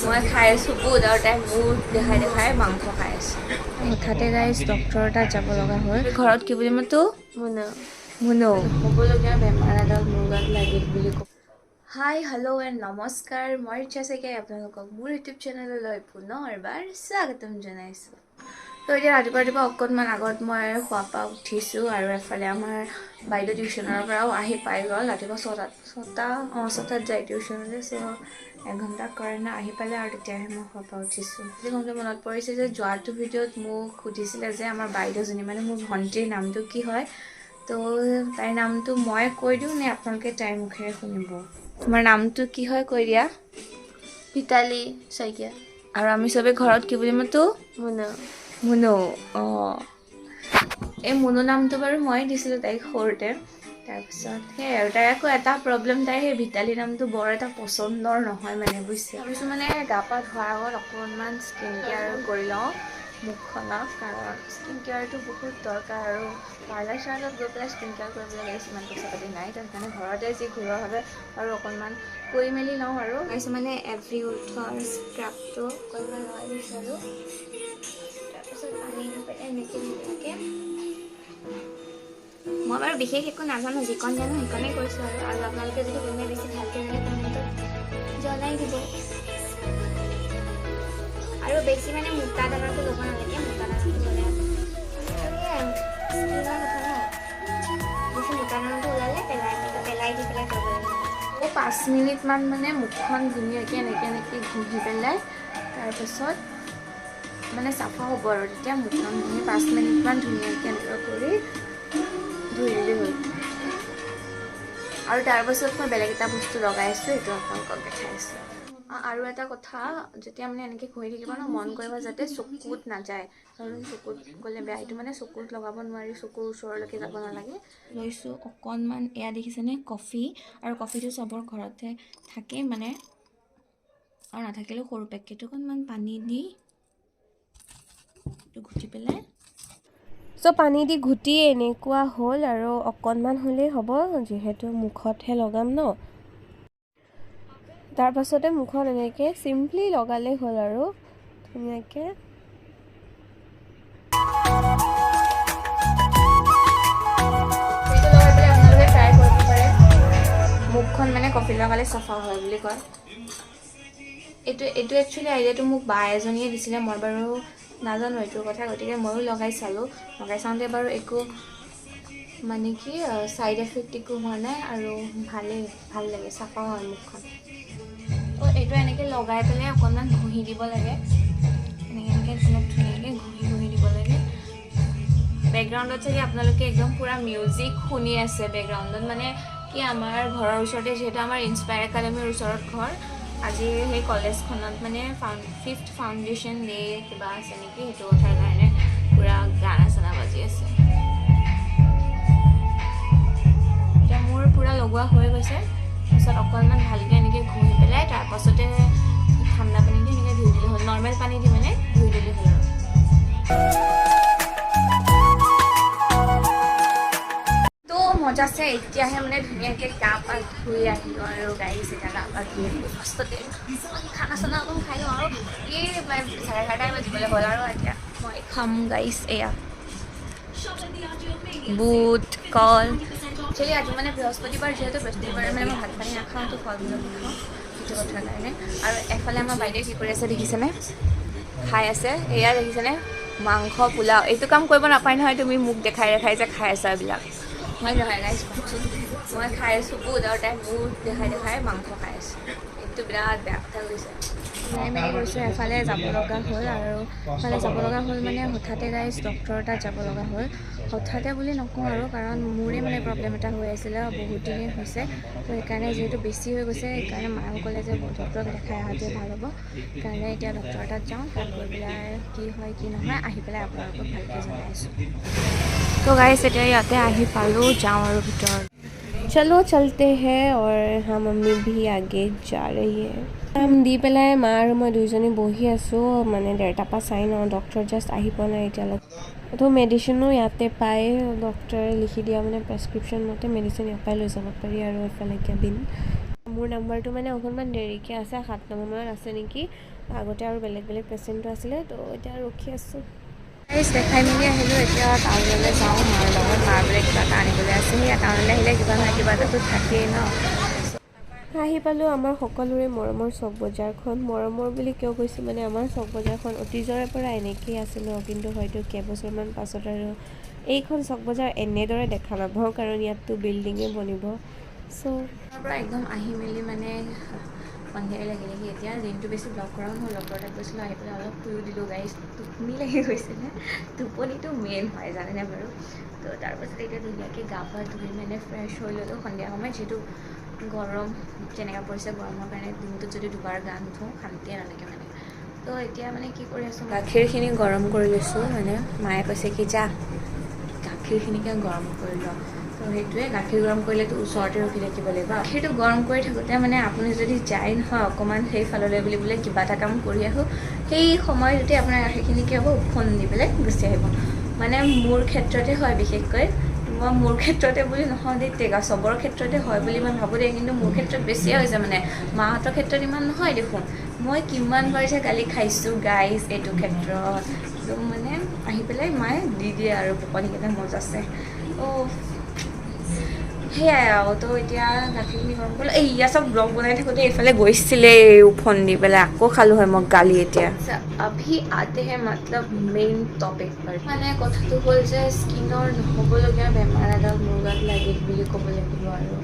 মই খাই আছোঁ বুট আৰু তাই বুট দেখাই দেখাই মাংস খাই আছে। হঠাতে গাইজ ডক্টৰ তাত যাব লগা হ'ল। ঘৰত কি বুলি মাতো? মুনু। হ'বলগীয়া বেমাৰ এডাল মোৰ গাত লাগিল বুলি কওঁ। হাই হেল্ল' এণ্ড নমস্কাৰ, মই ৰিচা চাগে আপোনালোকক মোৰ ইউটিউব চেনেললৈ পুনৰ এবাৰ স্বাগতম জনাইছোঁ। তো এতিয়া ৰাতিপুৱা অকণমান আগত মই খোৱাৰ পৰা উঠিছোঁ আৰু এফালে আমাৰ বাইদেউ টিউশ্যনৰ পৰাও আহি পাই গ'ল। ৰাতিপুৱা ছটাত যায় টিউশ্যনলৈ। চ' এঘণ্টাৰ কাৰণে আহি পালে আৰু তেতিয়াহে মই খোৱাৰ পৰা উঠিছোঁ। গতিকে মনত পৰিছে যে যোৱাটো ভিডিঅ'ত মোক সুধিছিলে যে আমাৰ বাইদেউজনী মানে মোৰ ভণ্টিৰ নামটো কি হয়। তো তাইৰ নামটো মই কৈ দিওঁ নে আপোনালোকে তাইৰ মুখেৰে শুনিব? তোমাৰ নামটো কি হয় কৈ দিয়া। পিতালী শইকীয়া। আৰু আমি চবে ঘৰত কি বুলি মাতো? মুনু। মুনু। অঁ, এই মুনু নামটো বাৰু মই দিছিলোঁ তাইক সৰুতে। তাৰপিছত সেয়াই আৰু তাইৰ আকৌ এটা প্ৰব্লেম, তাইৰ সেই ভিতালী নামটো বৰ এটা পচন্দৰ নহয় মানে বুজিছে। ভাবিছোঁ মানে গা পা ধোৱাৰ আগত অকণমান স্কিন কেয়াৰ কৰি লওঁ মুখখনক, কাৰণ স্কিন কেয়াৰটো বহুত দৰকাৰ আৰু পাৰ্লাৰ চাৰ্লাৰত গৈ পেলাই স্কিন কেয়াৰ কৰিবলৈ লাগিছে, ইমান পইচা পাতি নাই। সেইকাৰণে ঘৰতে যি ঘৰুৱাভাৱে আৰু অকণমান কৰি মেলি লওঁ আৰু ভাবিছোঁ মানে এভৰি উঠৰ স্ক্ৰাবটো অকণমান লগাই বিচাৰোঁ। তাৰপিছত পানী দি পেলাই এনেকৈ ধুনীয়াকৈ, মই বাৰু বিশেষ একো নাজানো, যিকণ জানো সেইকণেই কৈছোঁ আৰু আপোনালোকে যদি কোনোবাই বেছি ভালকৈ জানে কমেণ্টত জনাই দিব। আৰু বেছি মানে মোটা দানাটো ল'ব নালাগে, মোটা দানাটো ল'লে স্কিনৰ কথা ন, বেছি মোটা দানাটো ওলালে পেলাই দি পেলাই কৰিব লাগে। 5 মিনিটমান মানে মুখখন ধুনীয়াকৈ এনেকৈ ঘঁহি পেলাই তাৰপাছত মানে চাফা হ'ব আৰু তেতিয়া মুখখন ধুই 5 মিনিটমান ধুনীয়াকৈ এনেকুৱা কৰি ধুই দিলেই হ'ল। আৰু তাৰপাছত মই বেলেগ এটা বস্তু লগাই আছোঁ, এইটো আপোনালোকক দেখাই আছোঁ। আৰু এটা কথা, যেতিয়া মানে এনেকৈ ঘঁহি থাকিব ন, মন কৰিব যাতে চকুত নাযায়, কাৰণ চকুত গ'লে বেয়া। এইটো মানে চকুত লগাব নোৱাৰি, চকুৰ ওচৰলৈকে যাব নালাগে। লৈছোঁ অকণমান, এয়া দেখিছেনে কফি, আৰু কফিটো চবৰ ঘৰতে থাকেই মানে, আৰু নাথাকিলেও সৰু পেকেট অকণমান পানী দি ঘুটি পেলাই, চ' পানী দি ঘুটি এনেকুৱা হ'ল আৰু অকণমান হ'লেই হ'ব, যিহেতু মুখতহে লগাম ন। তাৰপাছতে মুখত এনেকৈ চিম্পলি লগালেই হ'ল আৰু ধুনীয়াকৈ। মুখখন মানে কফি লগালে চাফা হয় বুলি কয়। এইটো একচুৱেলি আইডিয়াটো মোক বা এজনীয়ে দিছিলে, মই বাৰু নাজানো এইটোৰ কথা, গতিকে ময়ো লগাই চালোঁ। লগাই চাওঁতে বাৰু একো মানে কি ছাইড এফেক্ট একো হোৱা নাই আৰু ভাল লাগে, চাফা হয় মুখখন। তো এইটো এনেকৈ লগাই পেলাই অকণমান ঘঁহি দিব লাগে, এনেকৈ ধুনীয়াকৈ ঘঁহি দিব লাগে। বেকগ্ৰাউণ্ডত চাগে আপোনালোকে একদম পূৰা মিউজিক শুনি আছে বেকগ্ৰাউণ্ডত, মানে কি আমাৰ ঘৰৰ ওচৰতে, যিহেতু আমাৰ ইনস্পায়াৰ একাডেমীৰ ওচৰত ঘৰ, আজি সেই কলেজখনত মানে 5th ফাউণ্ডেশ্যন ডে কিবা আছে নেকি, সেইটো কথাৰ কাৰণে পূৰা গানা চানা বাজি আছে। এতিয়া মোৰ পূৰা লগোৱা হৈ গৈছে। তাৰপিছত অকণমান ভালকৈ এনেকৈ ঘঁহি পেলাই তাৰপাছতে ঠাণ্ডা পানী দি এনেকৈ ধুই দিলে হ'ল, নৰ্মেল পানী দি মানে ধুই দিলে হ'ল আৰু। মজা আছে। এতিয়াহে মানে ধুনীয়াকৈ গা পা ধুই আহিলোঁ আৰু গাড়ী চিধা গা পা ধুই আহিলোঁ। ফাৰ্ষ্টতে খানা চানা অকণ খাই লওঁ আৰু এই 11:30 বাজিবলৈ হ'ল আৰু এতিয়া মই খাম গাইছ এয়া বুট কল। একচুৱেলি আজি মানে বৃহস্পতিবাৰ, যিহেতু বৃহস্পতিবাৰে মানে মই ভাত পানী নাখাওঁ, তো ফল মূল নাখাওঁ, সেইটো কথাৰ কাৰণে। আৰু এফালে আমাৰ বাইদেৱে কি কৰি আছে দেখিছেনে, খাই আছে। এয়া দেখিছেনে মাংস পোলাও। এইটো কাম কৰিব নাপায় নহয়, তুমি মোক দেখাই যে খাই আছা এইবিলাক। হয় নহয় গাইজ কওকচোন। মই খাই আছোঁ বুট আৰু তাই বুট দেখাই মাংস খাই আছোঁ। এইটো বিৰাট বেয়া কথা কৈছে। ওলাই মেলি গৈছোঁ, এফালে যাব লগা হ'ল আৰু এফালে যাব লগা হ'ল মানে হঠাতে গাইজ ডক্টৰ তাত যাব লগা হ'ল। হঠাতে বুলি নকওঁ আৰু, কাৰণ মোৰে মানে প্ৰব্লেম এটা হৈ আছিলে, বহুত দিনেই হৈছে। তো সেইকাৰণে যিহেতু বেছি হৈ গৈছে, সেইকাৰণে মায়েও ক'লে যে ডক্টৰক দেখাই অহাটোৱে ভাল হ'ব। সেইকাৰণে এতিয়া ডক্টৰ তাত যাওঁ, তাত গৈ পেলাই কি হয় কি নহয় আহি পেলাই আপোনালোকক ভালকৈ জনাই আছোঁ। তো গাইজ এতিয়া ইয়াতে আহি পালোঁ, যাওঁ আৰু ভিতৰত। চলো চলতে হে, और हाँ मम्मी भी आगे जा रही है। দি পেলাই মা আৰু মই দুইজনী বহি আছোঁ, মানে 1:30 পৰা চাই ন, ডক্টৰ জাষ্ট আহি পোৱা নাই এতিয়ালৈকে। তো মেডিচিনো ইয়াতে পায়, ডক্টৰে লিখি দিয়া মানে প্ৰেছক্ৰিপশ্যন মতে মেডিচিন ইয়াৰ পৰাই লৈ যাব পাৰি আৰু এফালে কেবিন। মোৰ নাম্বাৰটো মানে অকণমান দেৰিকৈ আছে, 7 নম্বৰমানত আছে নেকি। আগতে আৰু বেলেগ বেলেগ পেচেণ্টো আছিলে, তো এতিয়া ৰখি আছোঁ। দেখাই মেলি আহিলোঁ। এতিয়া টাউনলৈ যাওঁ মাৰ লগত। মাৰ বোলে কিবা এটা আনিবলৈ আছে। সেয়া টাউনলৈ আহিলে কিবা নহয় কিবা এটাতো থাকেই ন। আহি পালোঁ আমাৰ সকলোৰে মৰমৰ চক বজাৰখন। মৰমৰ বুলি কিয় কৈছোঁ মানে আমাৰ চক বজাৰখন অতীজৰে পৰা এনেকেই আছিল ন, কিন্তু হয়তো কেইবছৰমান পাছত আৰু এইখন চক বজাৰ এনেদৰে দেখা নাপাওঁ, কাৰণ ইয়াততো বিল্ডিঙে বনিব। চ' তাৰ পৰা একদম আহি মেলি মানে সন্ধিয়াই লাগিলেহি। এতিয়া দিনটো বেছি ব্লগ কৰাও নহ'ল, ডক্টৰ তাত গৈছিলোঁ। আহি পেলাই অলপ শুইও দিলোঁ গাইজ। টোপনি লাগি গৈছিলে। টোপনিটো মেইন হয় জানেনে বাৰু। তো তাৰপাছত এতিয়া ধুনীয়াকৈ গা পা ধুই মানে ফ্ৰেছ হৈ ল'লোঁ সন্ধিয়া সময়ত। যিহেতু গৰম যেনেকৈ পৰিছে, গৰমৰ কাৰণে দিনটোত যদি দুবাৰ গা নুধোঁ শান্তিয়ে নালাগে মানে। তো এতিয়া মানে কি কৰি আছোঁ, গাখীৰখিনি গৰম কৰি লৈছোঁ। মানে মায়ে কৈছে কি যা গাখীৰখিনিকে গৰম কৰি লওঁ। তো সেইটোৱে, গাখীৰ গৰম কৰিলেতো ওচৰতে ৰখি থাকিব লাগিব। গাখীৰটো গৰম কৰি থাকোঁতে মানে আপুনি যদি যায় নহয় অকণমান সেইফাললৈ বুলি বোলে কিবা এটা কাম কৰি আহোঁ, সেই সময়তে আপোনাৰ গাখীৰখিনি কি হ'ব, ফোন দি পেলাই গুচি আহিব। মানে মোৰ ক্ষেত্ৰতে হয় বিশেষকৈ। মই মোৰ ক্ষেত্ৰতে বুলি নহয় দেই, চবৰ ক্ষেত্ৰতে হয় বুলি মই ভাবোঁ দেই, কিন্তু মোৰ ক্ষেত্ৰত বেছিয়ে হৈছে মানে। মাহঁতৰ ক্ষেত্ৰত ইমান নহয় দেখোন। মই কিমানবাৰ যে গালি খাইছোঁ গাইজ এইটো ক্ষেত্ৰত। একদম মানে আহি পেলাই মায়ে দি দিয়ে আৰু পকনীকেইটা মজাছে। ত' সেয়াই আৰু। তো এতিয়া গাখীৰখিনি গৰম কৰিলোঁ। এয়া চব ব্লগ বনাই থাকোঁতে এইফালে গৈছিলে ফোন দি পেলাই, আকৌ খালোঁ হয় মই গালি। এতিয়া अभी आते हैं मतलब মেইন টপিক पर। মানে কথাটো হ'ল যে স্কিনৰ নহ'বলগীয়া বেমাৰ এটা মোৰ গাত লাগিল বুলি ক'ব লাগিব আৰু।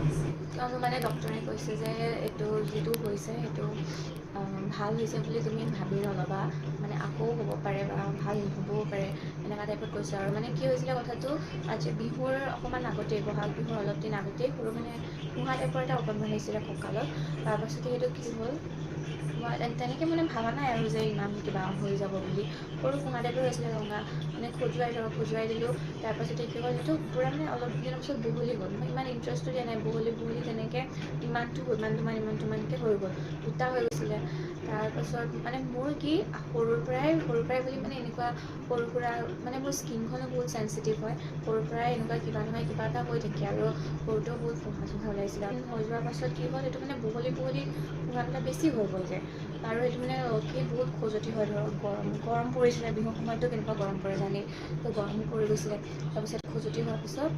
কিয়নো মানে ডক্টৰে কৈছে যে এইটো যিটো হৈছে সেইটো ভাল হৈছে বুলি তুমি ভাবি নল'বা, মানে আকৌ হ'ব পাৰে বা ভাল নহ'বও পাৰে, এনেকুৱা টাইপত কৈছে আৰু। মানে কি হৈছিলে কথাটো, আজি বিহুৰ অকণমান আগতেই, বহাগ বিহুৰ অলপ দিন আগতেই সৰু মানে পোহা টাইপৰ এটা অকণমান আহিছিলে কঁকালত। তাৰপাছতে সেইটো কি হ'ল, মই তেনেকৈ মানে ভাবা নাই আৰু যে ইমান কিবা হৈ যাব বুলি। সৰু পোহা টাইপৰ হৈছিলে, ৰঙা মানে খজুৱাই দিলোঁ। তাৰপাছতে কি হ'ল, সেইটো পূৰা মানে অলপ দিনৰ পিছত বহলি গ'ল। মই ইমান ইণ্টাৰেষ্টটো দিয়া নাই, বহলি তেনেকৈ ইমানটোমানকৈ হৈ গ'ল, দুটা হৈ গৈছিলে। তাৰপাছত মানে মোৰ কি সৰুৰ পৰাই বুলি মানে এনেকুৱা সৰু সুৰা মানে মোৰ স্কিনখনো বহুত চেঞ্চিটিভ হয়। সৰুৰ পৰাই এনেকুৱা কিবা নহয় কিবা এটা হৈ থাকে আৰু। সৰুতেও বহুত ফোঁহা ওলাইছিলে। হৈ যোৱাৰ পাছত কি হ'ল, সেইটো মানে বহলি ফোঁহাবিলাক বেছি হৈ গ'লগৈ। আৰু সেইটো মানে কি বহুত খজুৱতি হয় ধৰক, গৰম পৰিছিলে। বিহুৰ সময়ততো কেনেকুৱা গৰম পৰে জানেই। তো গৰমো পৰি গৈছিলে। তাৰপিছত খজুৱতি হোৱাৰ পিছত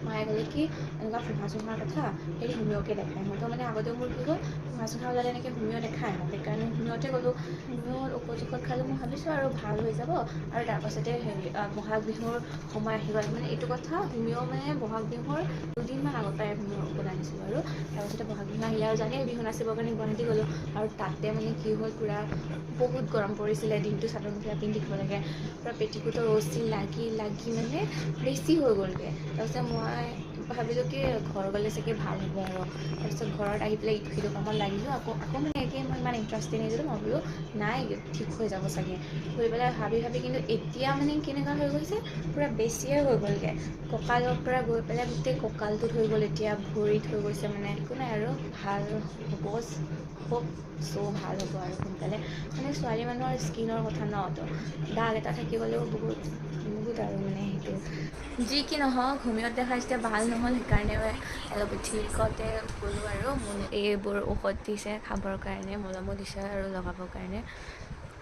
মায়ে ক'লে কি এনেকুৱা ফোঁহাৰ কথা হেৰি হোমিয়কে দেখাই আহোঁ। তো মানে আগতেও মোৰ কি হ'ল, ফোঁহা ওলালে এনেকৈ হোমিয় দেখাই আহোঁ। সেইকাৰণে হোমিয়তে গ'লোঁ। হোমিয়ত ঔষধ খালোঁ। মই ভাবিছোঁ আৰু ভাল হৈ যাব। আৰু তাৰপাছতে হেৰি বহাগ বিহুৰ সময় আহি গ'ল। মানে এইটো কথা হোমিয় মানে বহাগ বিহুৰ দুদিনমান আগৰ পৰাই হোমিয়ৰ ঔষধ আনিছিলোঁ আৰু। তাৰপাছতে বহাগ বিহু আহিলে আৰু জানেই বিহু নাচিবৰ কাৰণে গুৱাহাটী গ'লোঁ। আৰু তাতে মানে কি হ'ল, পূৰা বহুত গৰম পৰিছিলে। দিনটো চাদৰ মেখেলা পিন্ধি থাকিব লাগে। পূৰা পেটিকোটৰ ৰছী লাগি মানে বেছি হৈ গ'লগৈ। তাৰপিছত মই ভাবিলোঁ কি ঘৰ গ'লে চাগে ভাল হ'ব আৰু। তাৰপিছত ঘৰত আহি পেলাই ইটো সিটো কামত লাগিলোঁ। আকৌ মানে একেই মই ইমান ইণ্টাৰেষ্টিং নিদিলোঁ। মই বোলো নাই ঠিক হৈ যাব চাগে বুলি পেলাই ভাবি কিন্তু এতিয়া মানে কেনেকুৱা হৈ গৈছে, পূৰা বেছিয়ে হৈ গ'লগৈ। কঁকালৰ পৰা গৈ পেলাই গোটেই কঁকালটোত হৈ গ'ল। এতিয়া ভৰিত হৈ গৈছে। মানে একো নাই আৰু ভাল হ'ব, ভাল হ'ব আৰু সোনকালে। মানে ছোৱালী মানুহৰ স্কিনৰ কথা ন, তো দাগ এটা থাকি গ'লেও বহুত আৰু মানে সেইটো যি কি নহওক, হোমিয়ত দেখাইছে ভাল নহ'ল। সেইকাৰণে এল'পেথিকতে গ'লোঁ আৰু এইবোৰ ঔষধ দিছে খাবৰ কাৰণে, মলমো দিছে আৰু লগাবৰ কাৰণে।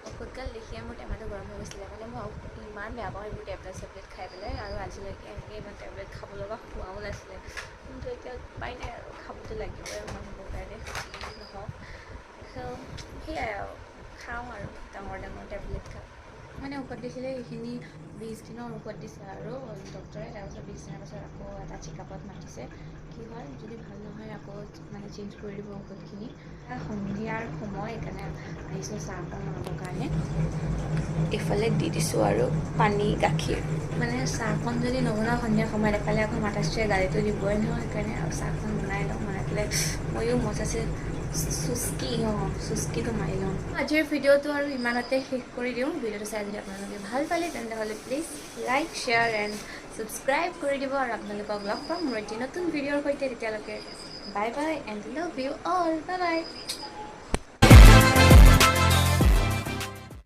ঔষধগাল দেখিয়ে মোৰ টেমাটো গৰম হৈ গৈছিলে। মানে মই ইমান বেয়া পাওঁ এইবোৰ টেবলেট খাই পেলাই, আৰু আজিলৈকে এনেকৈ ইমান টেবলেট খাব লগা হোৱাও নাছিলে। কিন্তু এতিয়া উপায় নাই আৰু, খাবতো লাগিবই মানুহৰ কাৰণে যি নহওক। সেয়াই আৰু, খাওঁ আৰু ডাঙৰ টেবলেট খাওঁ। মানে ঔষধ দিছিলে সেইখিনি 20 দিনৰ ঔষধ দিছে আৰু ডক্টৰে। তাৰপিছত 20 দিনৰ পাছত আকৌ এটা চেকআপত মাতিছে। কি হয়, যদি ভাল নহয় আকৌ মানে চেঞ্জ কৰি দিব ঔষধখিনি। সন্ধিয়াৰ সময়, সেইকাৰণে আহিছোঁ চাহকণ বনাবৰ কাৰণে। এইফালে দি দিছোঁ আৰু পানী গাখীৰ। মানে চাহকণ যদি নবনাওঁ সন্ধিয়া সময়ত, এফালে আকৌ মাতাশ্ৰীয়ে গালিটো দিবই নহয়। সেইকাৰণে আৰু চাহকণ বনাই লওঁ। বনাই পেলাই ময়ো মজাছে চুস্কিটো মাৰি লওঁ। আজিৰ ভিডিঅ'টো আৰু ইমানতে শেষ কৰি দিওঁ। ভিডিঅ'টো চাই যদি আপোনালোকে ভাল পালে তেন্তে please like, share and subscribe কৰি দিব। আৰু আপোনালোকক লগ পাম মোৰ এটি নতুন ভিডিঅ'ৰ সৈতে। তেতিয়ালৈকে bye bye and love you all. Bye bye.